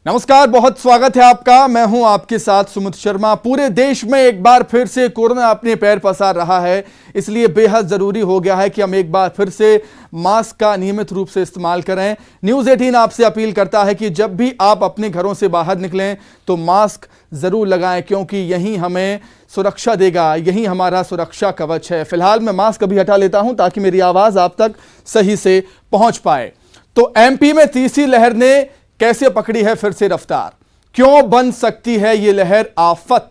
नमस्कार, बहुत स्वागत है आपका। मैं हूं आपके साथ सुमित शर्मा। पूरे देश में एक बार फिर से कोरोना अपने पैर पसार रहा है, इसलिए बेहद जरूरी हो गया है कि हम एक बार फिर से मास्क का नियमित रूप से इस्तेमाल करें। न्यूज़ 18 आपसे अपील करता है कि जब भी आप अपने घरों से बाहर निकलें तो मास्क जरूर लगाएं, क्योंकि यही हमें सुरक्षा देगा, यही हमारा सुरक्षा कवच है। फिलहाल मैं मास्क अभी हटा लेता हूं ताकि मेरी आवाज आप तक सही से पहुंच पाए। तो एमपी में तीसरी लहर ने कैसे पकड़ी है फिर से रफ्तार? क्यों बन सकती है ये लहर आफत?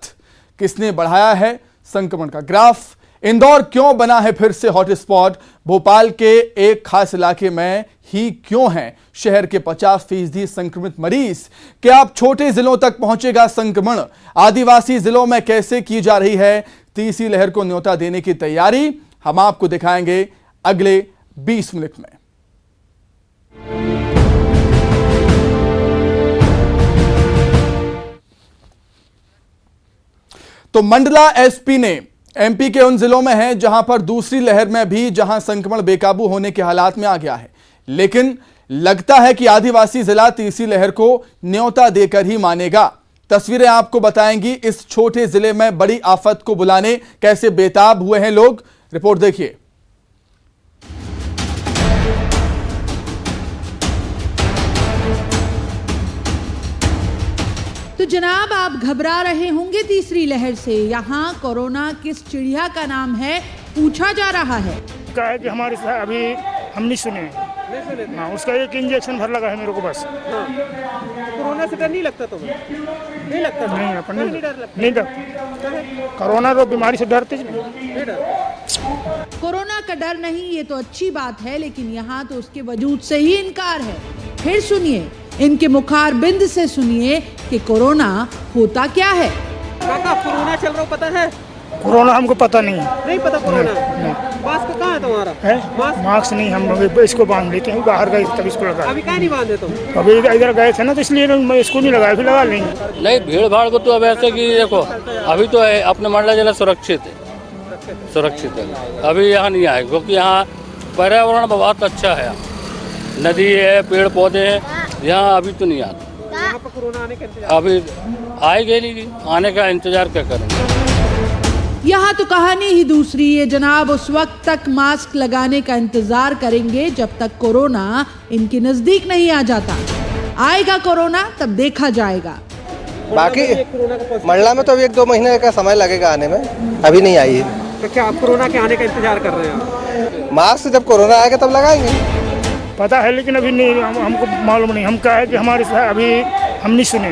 किसने बढ़ाया है संक्रमण का ग्राफ? इंदौर क्यों बना है फिर से हॉटस्पॉट? भोपाल के एक खास इलाके में ही क्यों हैं शहर के 50% संक्रमित मरीज? क्या अब छोटे जिलों तक पहुंचेगा संक्रमण? आदिवासी जिलों में कैसे की जा रही है तीसरी लहर को न्योता देने की तैयारी? हम आपको दिखाएंगे अगले 20 मिनट में। तो मंडला एसपी ने एमपी के उन जिलों में है जहां पर दूसरी लहर में भी जहां संक्रमण बेकाबू होने के हालात में आ गया है, लेकिन लगता है कि आदिवासी जिला तीसरी लहर को न्योता देकर ही मानेगा। तस्वीरें आपको बताएंगी इस छोटे जिले में बड़ी आफत को बुलाने कैसे बेताब हुए हैं लोग। रिपोर्ट देखिए। तो जनाब, आप घबरा रहे होंगे तीसरी लहर से। यहाँ कोरोना किस चिड़िया का नाम है पूछा जा रहा है। क्या है कि हमारे साथ अभी हम नहीं सुने। हाँ, उसका एक इंजेक्शन भर लगा है मेरे को बस। कोरोना से डर नहीं लगता? तो नहीं लगता? नहीं, अपन नहीं डरता। कोरोना तो बीमारी से डरते नहीं। कोरोना का डर नहीं, ये तो अच्छी बात है, लेकिन यहाँ तो उसके वजूद से ही इनकार है। फिर सुनिए इनके मुखार बिंद से, सुनिए कि कोरोना होता क्या है। काका, कोरोना चल रहा पता है? कोरोना हमको पता नहीं है। नहीं पता कोरोना? मास्क कहाँ है तुम्हारा? मास्क नहीं, हम इसको बांध लेते हैं। बाहर गए तब इसको लगा। अभी क्या नहीं बांधे तुम? अभी इधर गए थे ना, तो इसलिए मैं इसको नहीं लगाया, फिर लगा लेंगे। नहीं, भीड़ भाड़ को तो अब ऐसे कि देखो अभी तो अपने मंडला जिला सुरक्षित है। अभी यहाँ नहीं आए क्योंकि यहाँ पर्यावरण बहुत अच्छा है। नदी है, पेड़ पौधे हैं, यहाँ अभी तो नहीं आते। यहाँ पर कोरोना आने का इंतजार? अभी आएगा नहीं, आने का इंतजार क्या करेंगे। यहाँ तो कहानी ही दूसरी है जनाब। उस वक्त तक मास्क लगाने का इंतजार करेंगे जब तक कोरोना इनके नजदीक नहीं आ जाता। आएगा कोरोना तब देखा जाएगा। बाकी मंडला में तो अभी 1-2 महीने का समय लगेगा आने में, अभी नहीं आई है। तो क्या आप कोरोना के आने का इंतजार कर रहे हैं? मास्क जब कोरोना आएगा तब लगाएंगे। पता है लेकिन अभी नहीं, हमको मालूम नहीं। हम क्या है कि हमारे साथ अभी हम नहीं सुने।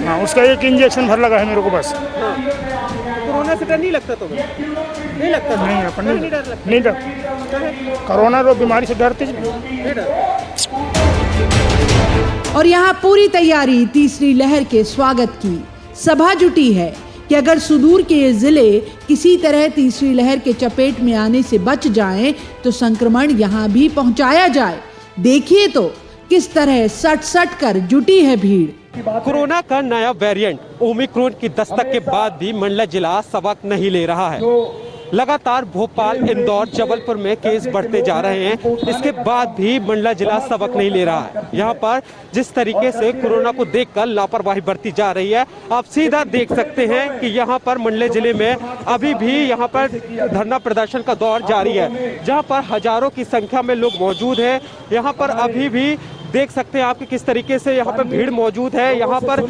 हाँ, उसका एक इंजेक्शन भर लगा है मेरे को बस। कोरोना से डर नहीं लगता? तो नहीं लगता? नहीं, अपन नहीं डरता। कोरोना तो बीमारी से डरते नहीं। और यहाँ पूरी तैयारी तीसरी लहर के स्वागत की। सभा जुटी है कि अगर सुदूर के ये जिले किसी तरह तीसरी लहर के चपेट में आने से बच जाएं, तो संक्रमण यहाँ भी पहुँचाया जाए। देखिए तो किस तरह सट कर जुटी है भीड़। कोरोना का नया वेरिएंट ओमिक्रॉन की दस्तक के बाद भी मंडला जिला सबक नहीं ले रहा है। लगातार भोपाल, इंदौर, जबलपुर में केस बढ़ते जा रहे हैं। इसके बाद भी मंडला जिला सबक नहीं ले रहा है। यहाँ पर जिस तरीके से कोरोना को देखकर लापरवाही बरती जा रही है, आप सीधा देख सकते हैं कि यहाँ पर मंडला जिले में अभी भी यहाँ पर धरना प्रदर्शन का दौर जारी है, जहाँ पर हजारों की संख्या में लोग मौजूद हैं। यहाँ पर अभी भी देख सकते हैं आप कि किस तरीके से यहाँ पर भीड़ मौजूद है। यहाँ पर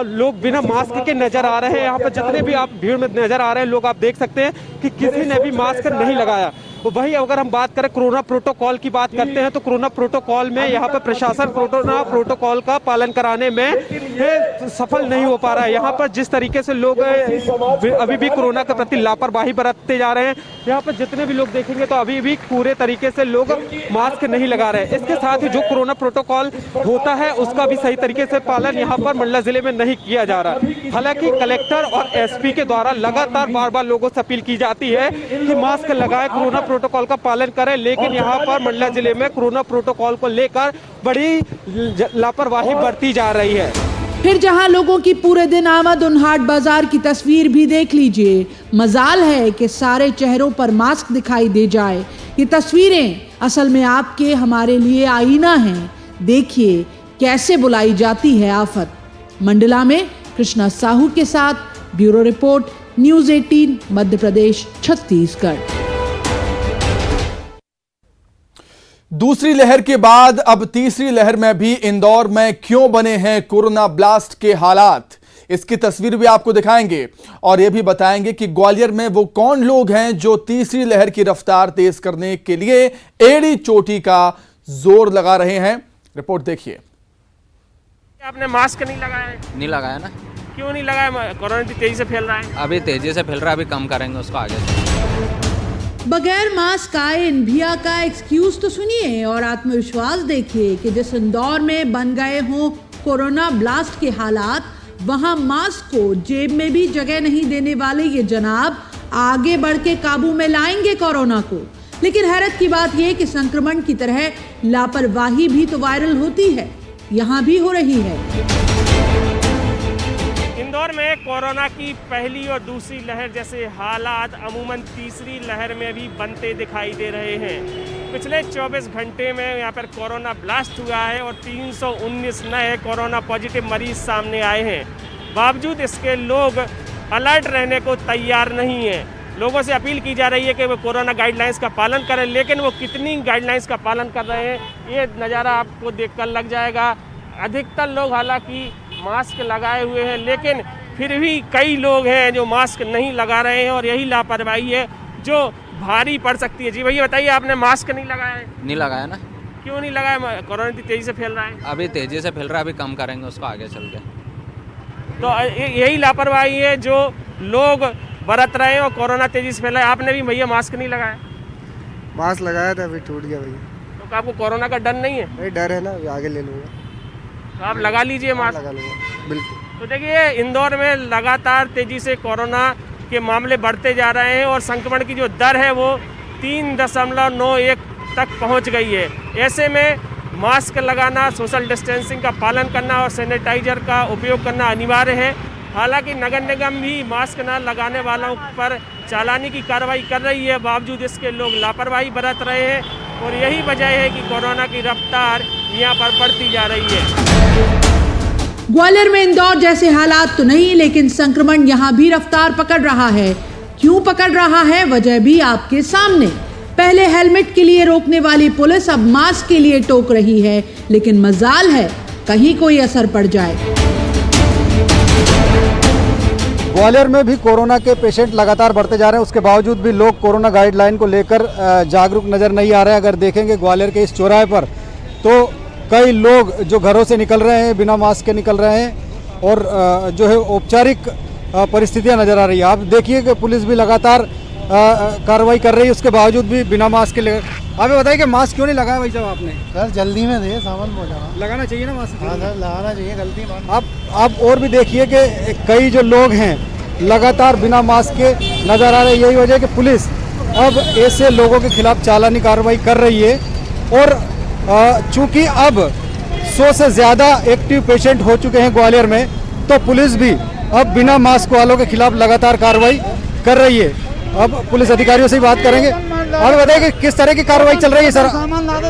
लोग बिना मास्क के नजर आ रहे हैं। यहाँ पर जितने भी आप भीड़ में नजर आ रहे हैं लोग, आप देख सकते हैं कि किसी ने भी मास्क नहीं लगाया। तो वही अगर हम बात करें कोरोना प्रोटोकॉल की बात करते हैं, तो कोरोना प्रोटोकॉल में यहाँ पर प्रशासन कोरोना प्रोटोकॉल का पालन कराने में सफल नहीं हो पा रहा है। यहाँ पर जिस तरीके से लोग अभी भी कोरोना के प्रति लापरवाही बरतते जा रहे हैं। यहाँ पर जितने भी लोग देखेंगे तो अभी भी पूरे तरीके से लोग मास्क नहीं लगा रहे हैं। इसके साथ ही जो कोरोना प्रोटोकॉल होता है उसका भी सही तरीके से पालन यहाँ पर मंडला जिले में नहीं किया जा रहा। हालांकि कलेक्टर और एसपी के द्वारा लगातार बार लोगों से अपील की जाती है कि मास्क लगाए, कोरोना प्रोटोकॉल का पालन करें, लेकिन यहाँ पर मंडला जिले में कोरोना प्रोटोकॉल को लेकर बड़ी लापरवाही बरती जा रही है। फिर जहां लोगों की पूरे दिन आमद उन हाट बाजार की तस्वीर भी देख लीजिए। मजाल है कि सारे चेहरों पर मास्क दिखाई दे जाए। ये तस्वीरें असल में आपके हमारे लिए आईना हैं। देखिए कैसे बुलाई जाती है आफत। मंडला में कृष्णा साहू के साथ bureau report, news 18 Madhya Pradesh Chhattisgarh. दूसरी लहर के बाद अब तीसरी लहर में भी इंदौर में क्यों बने हैं कोरोना ब्लास्ट के हालात, इसकी तस्वीर भी आपको दिखाएंगे और यह भी बताएंगे कि ग्वालियर में वो कौन लोग हैं जो तीसरी लहर की रफ्तार तेज करने के लिए एड़ी चोटी का जोर लगा रहे हैं। रिपोर्ट देखिए। आपने मास्क नहीं लगाया है? नहीं लगाया ना। क्यों नहीं लगाया? कोरोना तेजी से फैल रहा है। अभी तेजी से फैल रहा है, अभी कम करेंगे उसको आगे। बगैर मास्क आए इन भैया का एक्सक्यूज तो सुनिए और आत्मविश्वास देखिए कि जिस इंदौर में बन गए हों कोरोना ब्लास्ट के हालात, वहां मास्क को जेब में भी जगह नहीं देने वाले ये जनाब आगे बढ़ के काबू में लाएंगे कोरोना को। लेकिन हैरत की बात यह कि संक्रमण की तरह लापरवाही भी तो वायरल होती है, यहाँ भी हो रही है। इंदौर में कोरोना की पहली और दूसरी लहर जैसे हालात अमूमन तीसरी लहर में भी बनते दिखाई दे रहे हैं। पिछले 24 घंटे में यहाँ पर कोरोना ब्लास्ट हुआ है और 319 नए कोरोना पॉजिटिव मरीज सामने आए हैं। बावजूद इसके लोग अलर्ट रहने को तैयार नहीं हैं। लोगों से अपील की जा रही है कि वो कोरोना गाइडलाइंस का पालन करें, लेकिन वो कितनी गाइडलाइंस का पालन कर रहे हैं ये नज़ारा आपको देखकर लग जाएगा। अधिकतर लोग हालांकि मास्क लगाए हुए हैं, लेकिन फिर भी कई लोग हैं जो मास्क नहीं लगा रहे हैं और यही लापरवाही है जो भारी पड़ सकती है। जी भैया बताइए, आपने मास्क नहीं लगाया है? नहीं लगाया ना। क्यों नहीं लगाया? कोरोना तेजी से फैल रहा है। अभी तेजी से फैल रहा है, अभी कम करेंगे उसको आगे चल के। तो यही लापरवाही है जो लोग बरत रहे हैं और कोरोना तेजी से फैल रहा है। आपने भी भैया मास्क नहीं लगाया? मास्क लगाया था, अभी टूट गया भैया। तो आपको कोरोना का डर नहीं है? भाई डर है ना, आगे ले लूँगा। तो आप लगा लीजिए मास्क। लगा लूँगा बिल्कुल। तो देखिए, इंदौर में लगातार तेजी से कोरोना के मामले बढ़ते जा रहे हैं और संक्रमण की जो दर है वो 3.91 तक पहुंच गई है। ऐसे में मास्क लगाना, सोशल डिस्टेंसिंग का पालन करना और सैनिटाइजर का उपयोग करना अनिवार्य है। हालांकि नगर निगम भी मास्क न लगाने वालों पर चालानी की कार्रवाई कर रही है, बावजूद इसके लोग लापरवाही बरत रहे हैं और यही वजह है कि कोरोना की रफ्तार यहाँ पर बढ़ती जा रही है। ग्वालियर में इंदौर जैसे हालात तो नहीं, लेकिन संक्रमण यहाँ भी रफ्तार पकड़ रहा है। क्यों पकड़ रहा है, वजह भी आपके सामने। पहले हेलमेट के लिए रोकने वाली पुलिस अब मास्क के लिए टोक रही है, लेकिन मजाल है कहीं कोई असर पड़ जाए। ग्वालियर में भी कोरोना के पेशेंट लगातार बढ़ते जा रहे हैं, उसके बावजूद भी लोग कोरोना गाइडलाइन को लेकर जागरूक नजर नहीं आ रहे हैं। अगर देखेंगे ग्वालियर के इस चौराहे पर तो कई लोग जो घरों से निकल रहे हैं बिना मास्क के निकल रहे हैं और जो है औपचारिक परिस्थितियां नजर आ रही है। आप देखिए कि पुलिस भी लगातार कार्रवाई कर रही है, उसके बावजूद भी बिना मास्क के आप बताइए कि मास्क क्यों नहीं लगाया भाई साहब आपने? सर जल्दी में दे सामान पहुँचाना। लगाना चाहिए ना मास्क। हाँ सर लगाना चाहिए, गलती मान। आप और भी देखिए कि कई जो लोग हैं लगातार बिना मास्क के नजर आ रहे हैं। यही वजह है कि पुलिस अब ऐसे लोगों के खिलाफ चालानी कार्रवाई कर रही है और चूंकि अब 100 से ज़्यादा एक्टिव पेशेंट हो चुके हैं ग्वालियर में, तो पुलिस भी अब बिना मास्क वालों के खिलाफ लगातार कार्रवाई कर रही है। अब पुलिस अधिकारियों से ही बात करेंगे और बताइए कि किस तरह की कार्रवाई चल रही है सर,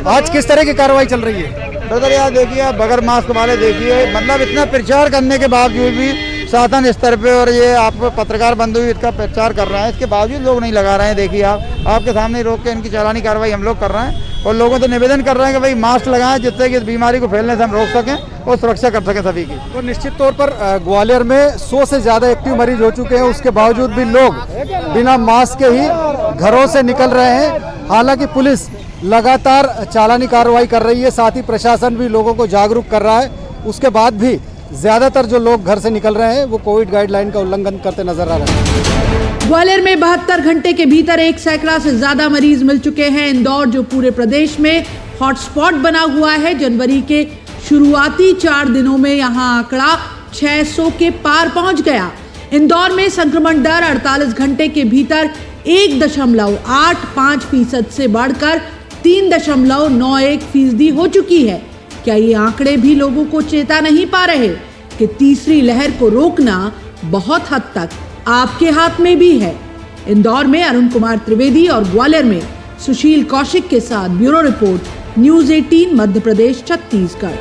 आज किस तरह की कार्रवाई चल रही है? सर यार देखिए, आप बगैर मास्क वाले देखिए, मतलब इतना प्रचार करने के बावजूद भी शासन स्तर पे और ये आप पत्रकार बंधु भी इसका प्रचार कर रहे हैं, इसके बावजूद लोग नहीं लगा रहे हैं। देखिए आपके सामने रोक के इनकी चालानी कार्रवाई हम लोग कर रहे हैं और लोगों से निवेदन कर रहे हैं कि भाई मास्क लगाएं, जिससे कि इस बीमारी को फैलने से हम रोक सकें और सुरक्षा कर सकें सभी की। तो निश्चित तौर पर ग्वालियर में 100 से ज़्यादा एक्टिव मरीज हो चुके हैं, उसके बावजूद भी लोग बिना मास्क के ही घरों से निकल रहे हैं। हालांकि पुलिस लगातार चालानी कार्रवाई कर रही है, साथ ही प्रशासन भी लोगों को जागरूक कर रहा है। उसके बाद भी ज्यादातर जो लोग घर से निकल रहे हैं वो कोविड गाइडलाइन का उल्लंघन करते नजर आ रहे हैं। ग्वालियर में 72 घंटे के भीतर 1 सैकड़ा से ज्यादा मरीज मिल चुके हैं। इंदौर जो पूरे प्रदेश में हॉटस्पॉट बना हुआ है, जनवरी के शुरुआती 4 दिनों में यहां आंकड़ा 600 के पार पहुंच गया। इंदौर में संक्रमण दर 48 घंटे के भीतर 1.85% से बढ़कर 3.91% हो चुकी है। क्या ये आंकड़े भी लोगों को चेता नहीं पा रहे कि तीसरी लहर को रोकना बहुत हद तक आपके हाथ में भी है? इंदौर में अरुण कुमार त्रिवेदी और ग्वालियर में सुशील कौशिक के साथ bureau report, news 18 Madhya Pradesh Chhattisgarh.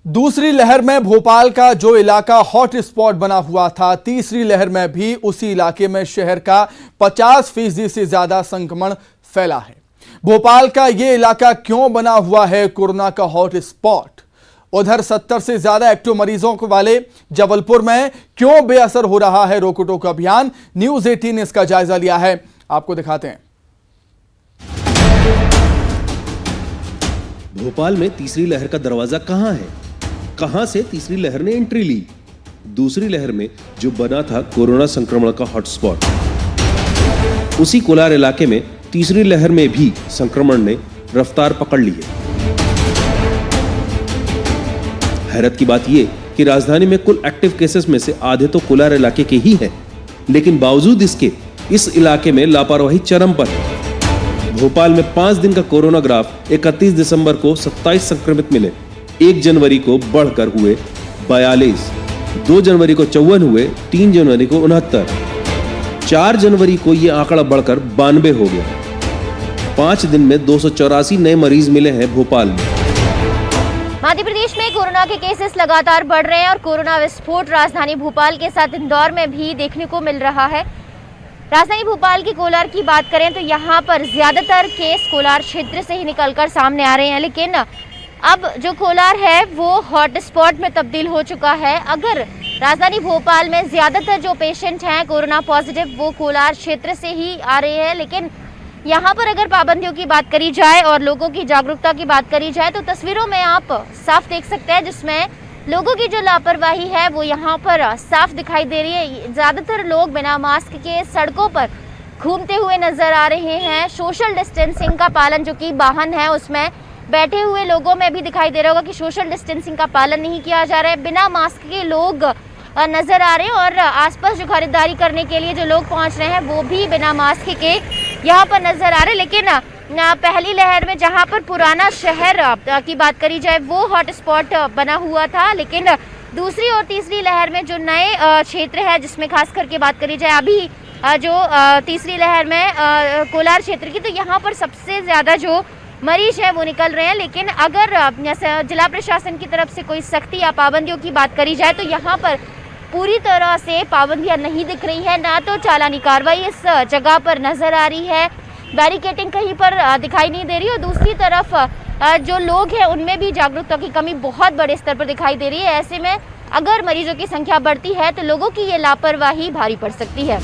दूसरी लहर में भोपाल का जो इलाका हॉट स्पॉट बना हुआ था, तीसरी लहर में भी उसी इलाके में शहर का 50% से ज्यादा संक्रमण फैला है। भोपाल का ये इलाका क्यों बना हुआ है कोरोना का हॉट स्पॉट? उधर 70 से ज्यादा एक्टिव मरीजों वाले जबलपुर में क्यों बेअसर हो रहा है रोको टोको अभियान? न्यूज 18 ने इसका जायजा लिया है, आपको दिखाते हैं। भोपाल में तीसरी लहर का दरवाजा कहां है? कहां से तीसरी लहर ने एंट्री ली? दूसरी लहर में जो बना था कोरोना संक्रमण का हॉटस्पॉट, उसी कोलार इलाके में तीसरी लहर में भी संक्रमण ने रफ्तार पकड़ ली है। हैरत की बात यह कि राजधानी में कुल एक्टिव केसेस में से आधे तो कोलार इलाके के ही हैं, लेकिन बावजूद इसके इस इलाके में लापरवाही चरम पर है। भोपाल में 5 दिन का कोरोना ग्राफ 31 दिसंबर को 27 संक्रमित मिले, 1 जनवरी को बढ़कर हुए 42, 2 जनवरी को 54 हुए, 3 जनवरी को 69, 4 जनवरी को यह आंकड़ा बढ़कर 92 हो गया। 5 दिन में 284 नए मरीज मिले हैं भोपाल में। मध्य प्रदेश में कोरोना के केसेस लगातार बढ़ रहे हैं और कोरोना विस्फोट राजधानी भोपाल के साथ इंदौर में भी देखने को मिल रहा है। राजधानी भोपाल की कोलार की बात करें तो यहाँ पर ज्यादातर केस कोलार क्षेत्र से ही निकलकर सामने आ रहे हैं, लेकिन अब जो कोलार है वो हॉट स्पॉट में तब्दील हो चुका है। अगर राजधानी भोपाल में ज्यादातर जो पेशेंट हैं कोरोना पॉजिटिव वो कोलार क्षेत्र से ही आ रहे हैं, लेकिन यहाँ पर अगर पाबंदियों की बात करी जाए और लोगों की जागरूकता की बात करी जाए तो तस्वीरों में आप साफ देख सकते हैं जिसमें लोगों की जो लापरवाही है वो यहाँ पर साफ दिखाई दे रही है। ज़्यादातर लोग बिना मास्क के सड़कों पर घूमते हुए नजर आ रहे हैं। सोशल डिस्टेंसिंग का पालन, जो कि वाहन है उसमें बैठे हुए लोगों में भी दिखाई दे रहा होगा कि सोशल डिस्टेंसिंग का पालन नहीं किया जा रहा है। बिना मास्क के लोग नजर आ रहे हैं और आसपास जो खरीदारी करने के लिए जो लोग पहुंच रहे हैं वो भी बिना मास्क के यहाँ पर नजर आ रहे हैं। लेकिन पहली लहर में जहाँ पर पुराना शहर की बात करी जाए वो हॉट स्पॉट बना हुआ था, लेकिन दूसरी और तीसरी लहर में जो नए क्षेत्र है जिसमें खास करके बात करी जाए अभी जो तीसरी लहर में कोलार क्षेत्र की, तो यहाँ पर सबसे ज़्यादा जो मरीज है वो निकल रहे हैं। लेकिन अगर जिला प्रशासन की तरफ से कोई सख्ती या पाबंदियों की बात करी जाए तो यहाँ पर पूरी तरह से पाबंदियां नहीं दिख रही है, ना तो चालानी कार्रवाई इस जगह पर नजर आ रही है, बैरिकेडिंग कहीं पर दिखाई नहीं दे रही और दूसरी तरफ जो लोग हैं उनमें भी जागरूकता की कमी बहुत बड़े स्तर पर दिखाई दे रही है। ऐसे में अगर मरीजों की संख्या बढ़ती है तो लोगों की ये लापरवाही भारी पड़ सकती है।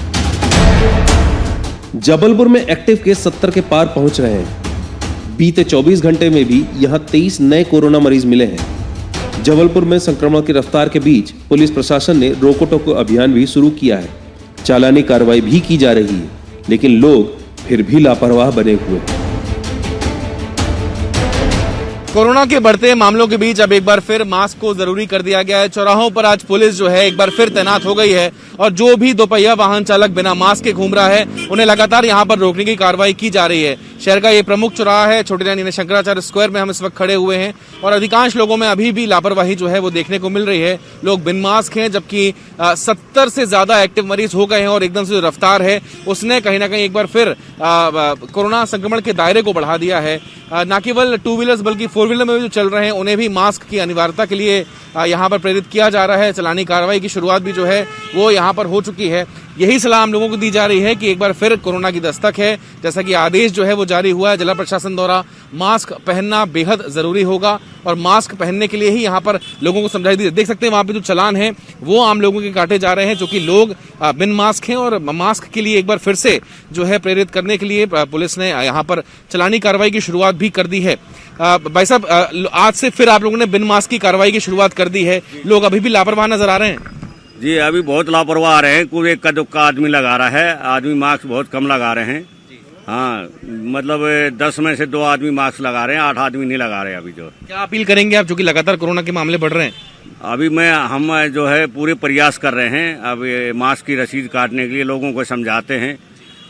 जबलपुर में एक्टिव केस 70 के पार पहुंच रहे हैं। बीते 24 घंटे में भी यहां 23 नए कोरोना मरीज मिले हैं। जबलपुर में संक्रमण की रफ्तार के बीच पुलिस प्रशासन ने रोको टोको अभियान भी शुरू किया है। चालानी कार्रवाई भी की जा रही है, लेकिन लोग फिर भी लापरवाह बने हुए हैं। कोरोना के बढ़ते मामलों के बीच अब एक बार फिर मास्क को जरूरी कर दिया गया है। चौराहों पर आज पुलिस जो है एक बार फिर तैनात हो गई है और जो भी दोपहिया वाहन चालक बिना मास्क के घूम रहा है उन्हें लगातार यहां पर रोकने की कार्रवाई की जा रही है। शहर का ये प्रमुख चौराहा है, छोटी रानी शंकराचार्य स्क्वायर में हम इस वक्त खड़े हुए हैं और अधिकांश लोगों में अभी भी लापरवाही जो है वो देखने को मिल रही है। लोग बिन मास्क हैं, जबकि 70 से ज्यादा एक्टिव मरीज हो गए हैं और एकदम से जो रफ्तार है उसने कहीं ना कहीं एक बार फिर कोरोना संक्रमण के दायरे को बढ़ा दिया है। न केवल 2 व्हीलर्स बल्कि 4 व्हीलर में जो चल रहे हैं उन्हें भी मास्क की अनिवार्यता के लिए यहाँ पर प्रेरित किया जा रहा है। चालानी कार्रवाई की शुरुआत भी जो है वो यहाँ पर हो चुकी है। यही सलाह हम लोगों को दी जा रही है कि एक बार फिर कोरोना की दस्तक है, जैसा कि आदेश जो है वो जारी हुआ है जिला प्रशासन द्वारा। मास्क पहनना बेहद जरूरी होगा और मास्क पहनने के लिए ही यहाँ पर लोगों को समझाई दी। देख सकते हैं वहां पे जो चालान है वो आम लोगों के काटे जा रहे हैं, जो कि लोग बिन मास्क हैं और मास्क के लिए एक बार फिर से जो है प्रेरित करने के लिए पुलिस ने यहाँ पर चालानी कार्रवाई की शुरुआत भी कर दी है। भाई साहब, आज से फिर आप लोगों ने बिन मास्क की कार्रवाई की शुरुआत कर दी है, लोग अभी भी लापरवाह नजर आ रहे हैं? जी, अभी बहुत लापरवाह आ रहे हैं। कोई एक का दुक्का आदमी लगा रहा है, आदमी मास्क बहुत कम लगा रहे हैं। हाँ, मतलब 10 में से 2 आदमी मास्क लगा रहे हैं, 8 आदमी नहीं लगा रहे हैं। अभी जो क्या अपील करेंगे आप, जो कि लगातार कोरोना के मामले बढ़ रहे हैं? अभी हम जो है पूरे प्रयास कर रहे हैं। अब मास्क की रसीद काटने के लिए लोगों को समझाते हैं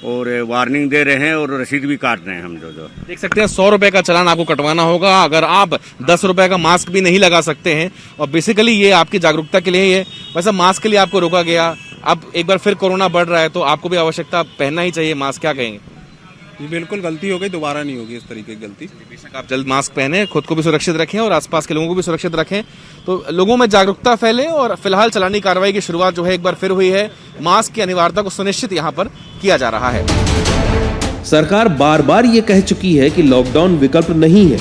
और वार्निंग दे रहे हैं और रसीद भी काट रहे हैं। हम जो देख सकते हैं 100 रुपए का चालान आपको कटवाना होगा अगर आप 10 रुपए का मास्क भी नहीं लगा सकते हैं। और बेसिकली ये आपकी जागरूकता के लिए है। वैसे मास्क के लिए आपको रोका गया, अब एक बार फिर कोरोना बढ़ रहा है तो आपको भी आवश्यकता पहनना ही चाहिए मास्क, क्या कहेंगे? ये बिल्कुल गलती हो गई, दोबारा नहीं होगी इस तरीके की गलती। बेशक आप जल्द मास्क पहने, खुद को भी सुरक्षित रखें और आसपास के लोगों को भी सुरक्षित रखें, तो लोगों में जागरूकता फैले। और फिलहाल चलानी कार्रवाई की शुरुआत जो है एक बार फिर हुई है। मास्क की अनिवार्यता को सुनिश्चित यहाँ पर किया जा रहा है। सरकार बार बार ये कह चुकी है कि लॉकडाउन विकल्प नहीं है।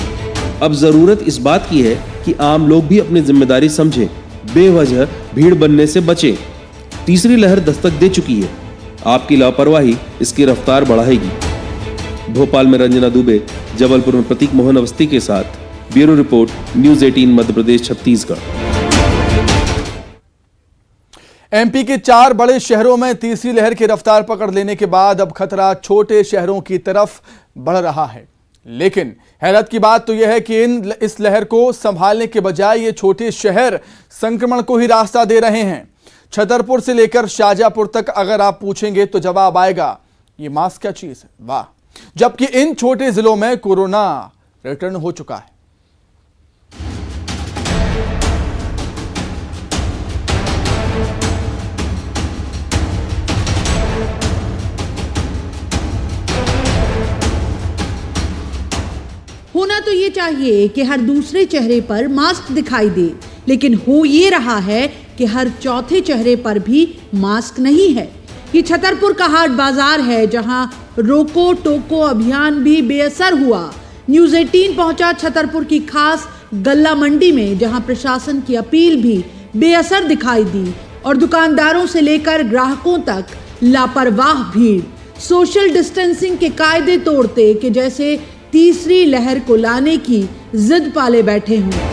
अब जरूरत इस बात की है कि आम लोग भी अपनी जिम्मेदारी समझें, बेवजह भीड़ बनने से बचें। तीसरी लहर दस्तक दे चुकी है, आपकी लापरवाही इसकी रफ्तार बढ़ाएगी। भोपाल में रंजना दुबे, जबलपुर में प्रतीक मोहन अवस्थी के साथ bureau report, news 18 Madhya Pradesh Chhattisgarh. MP के 4 बड़े शहरों में तीसरी लहर की रफ्तार पकड़ लेने के बाद अब खतरा छोटे शहरों की तरफ बढ़ रहा है। लेकिन हैरत की बात तो यह है कि इस लहर को संभालने के बजाय ये छोटे शहर संक्रमण को ही रास्ता दे रहे हैं। छतरपुर से लेकर शाहजहांपुर तक अगर आप पूछेंगे तो जवाब आएगा, ये मास्क क्या चीज है, वाह। जबकि इन छोटे जिलों में कोरोना रिटर्न हो चुका है। होना तो ये चाहिए कि हर दूसरे चेहरे पर मास्क दिखाई दे, लेकिन हो ये रहा है कि हर चौथे चेहरे पर भी मास्क नहीं है। ये छतरपुर का हाट बाजार है, जहां रोको टोको अभियान भी बेअसर हुआ। न्यूज़ 18 पहुंचा छतरपुर की खास गल्ला मंडी में, जहां प्रशासन की अपील भी बेअसर दिखाई दी और दुकानदारों से लेकर ग्राहकों तक लापरवाह भीड़ सोशल डिस्टेंसिंग के कायदे तोड़ते कि जैसे तीसरी लहर को लाने की जिद पाले बैठे हों।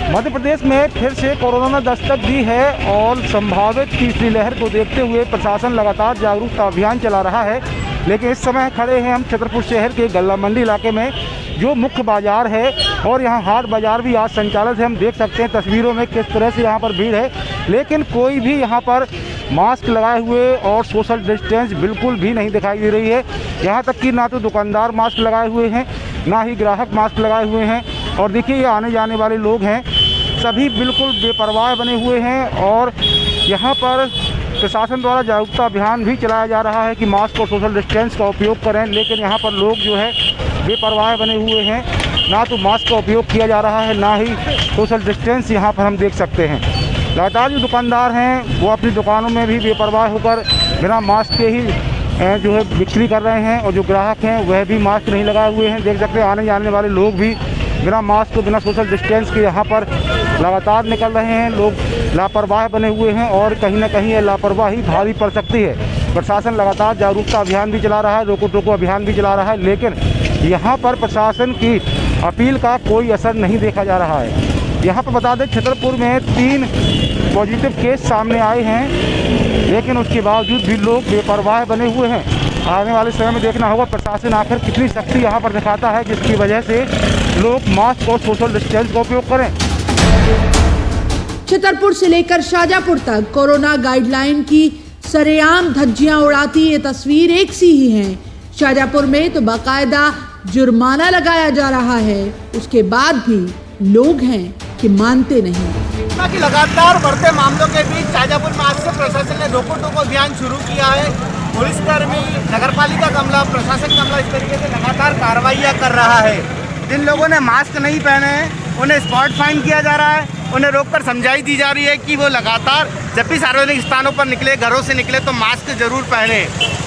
मध्य प्रदेश में फिर से कोरोना ने दस्तक दी है और संभावित तीसरी लहर को देखते हुए प्रशासन लगातार जागरूकता अभियान चला रहा है। लेकिन इस समय खड़े हैं हम छतरपुर शहर के गल्ला मंडी इलाके में, जो मुख्य बाजार है और यहाँ हाट बाजार भी आज संचालित है। हम देख सकते हैं तस्वीरों में किस तरह से यहाँ पर भीड़ है, लेकिन कोई भी यहाँ पर मास्क लगाए हुए और सोशल डिस्टेंस बिल्कुल भी नहीं दिखाई दे रही है। यहाँ तक कि ना तो दुकानदार मास्क लगाए हुए हैं, ना ही ग्राहक मास्क लगाए हुए हैं। और देखिए, ये आने जाने वाले लोग हैं, सभी बिल्कुल बेपरवाह बने हुए हैं। और यहाँ पर प्रशासन द्वारा जागरूकता अभियान भी चलाया जा रहा है कि मास्क और सोशल डिस्टेंस का उपयोग करें, लेकिन यहाँ पर लोग जो है बेपरवाह बने हुए हैं। ना तो मास्क का उपयोग किया जा रहा है, ना ही सोशल डिस्टेंस यहाँ पर हम देख सकते हैं। लगातार जो दुकानदार हैं वो अपनी दुकानों में भी बेपरवाह होकर बिना मास्क के ही जो है बिक्री कर रहे हैं, और जो ग्राहक हैं वह भी मास्क नहीं लगाए हुए हैं। देख सकते हैं आने जाने वाले लोग भी बिना मास्क बिना सोशल डिस्टेंस के यहाँ पर लगातार निकल रहे हैं। लोग लापरवाह बने हुए हैं और कहीं ना कहीं ये लापरवाही भारी पड़ सकती है। प्रशासन लगातार जागरूकता अभियान भी चला रहा है, रोको टोको अभियान भी चला रहा है, लेकिन यहाँ पर प्रशासन की अपील का कोई असर नहीं देखा जा रहा है। यहाँ पर बता दें, छतरपुर में 3 पॉजिटिव केस सामने आए हैं, लेकिन उसके बावजूद भी लोग बेपरवाह बने हुए हैं। आने वाले समय में देखना होगा प्रशासन आखिर कितनी सख्ती यहाँ पर दिखाता है, जिसकी वजह से लोग मास्क और सोशल डिस्टेंस का उपयोग करें। छतरपुर से लेकर शाहजहांपुर तक कोरोना गाइडलाइन की सरेआम धज्जियां उड़ाती ये तस्वीर एक सी ही है। शाहजहांपुर में तो बाकायदा जुर्माना लगाया जा रहा है, उसके बाद भी लोग हैं कि मानते नहीं। कि लगातार बढ़ते मामलों के बीच शाहजहांपुर में आज से प्रशासन ने रोको टोको अभियान शुरू किया है। पुलिसकर्मी, नगरपालिका का अमला, प्रशासन का अमला इस तरीके से लगातार कार्रवाइयाँ कर रहा है। जिन लोगों ने मास्क नहीं पहने हैं उन्हें स्पॉट फाइन किया जा रहा है, उन्हें रोककर समझाई दी जा रही है कि वो लगातार जब भी सार्वजनिक स्थानों पर निकले, घरों से निकले तो मास्क जरूर पहने।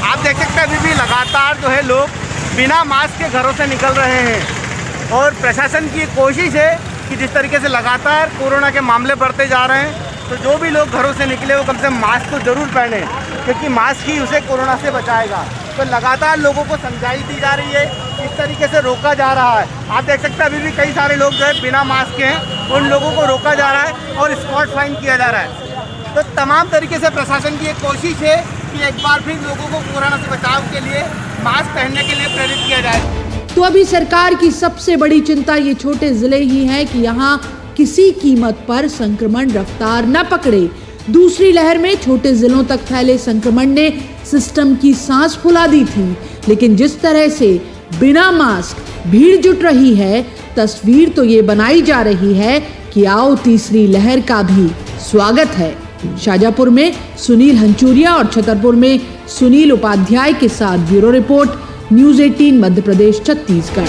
आप देख सकते हैं अभी भी लगातार जो है लोग बिना मास्क के घरों से निकल रहे हैं। और प्रशासन की कोशिश है कि जिस तरीके से लगातार कोरोना के मामले बढ़ते जा रहे हैं, तो जो भी लोग घरों से निकले वो कम से कम मास्क तो जरूर पहने, क्योंकि मास्क ही उसे कोरोना से बचाएगा। तो लगातार लोगों को समझाई दी जा रही है, इस तरीके से रोका जा रहा है। आप देख सकते हैं अभी भी कई सारे लोग जो है बिना मास्क के हैं, उन लोगों को रोका जा रहा है और स्पॉट फाइन किया जा रहा है। तो तमाम तरीके से प्रशासन की एक कोशिश है कि एक बार फिर लोगों को कोरोना से बचाव के लिए मास्क पहनने के लिए प्रेरित किया जाए। तो अभी सरकार की सबसे बड़ी चिंता ये छोटे जिले ही है कि यहाँ किसी कीमत पर संक्रमण रफ्तार न पकड़े। दूसरी लहर में छोटे जिलों तक फैले संक्रमण ने सिस्टम की सांस फुला दी थी, लेकिन जिस तरह से बिना मास्क भीड़ जुट रही है, तस्वीर तो ये बनाई जा रही है कि आओ तीसरी लहर का भी स्वागत है। शाहजहांपुर में सुनील हंचूरिया और छतरपुर में सुनील उपाध्याय के साथ bureau report, news 18 Madhya Pradesh Chhattisgarh.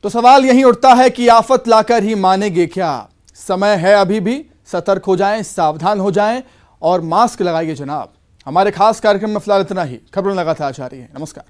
तो सवाल यही उठता है कि आफत लाकर ही मानेंगे क्या? समय है अभी भी, सतर्क हो जाएं, सावधान हो जाएं और मास्क लगाइए जनाब। हमारे खास कार्यक्रम में फिलहाल इतना ही। खबरें लगातार जारी है। नमस्कार।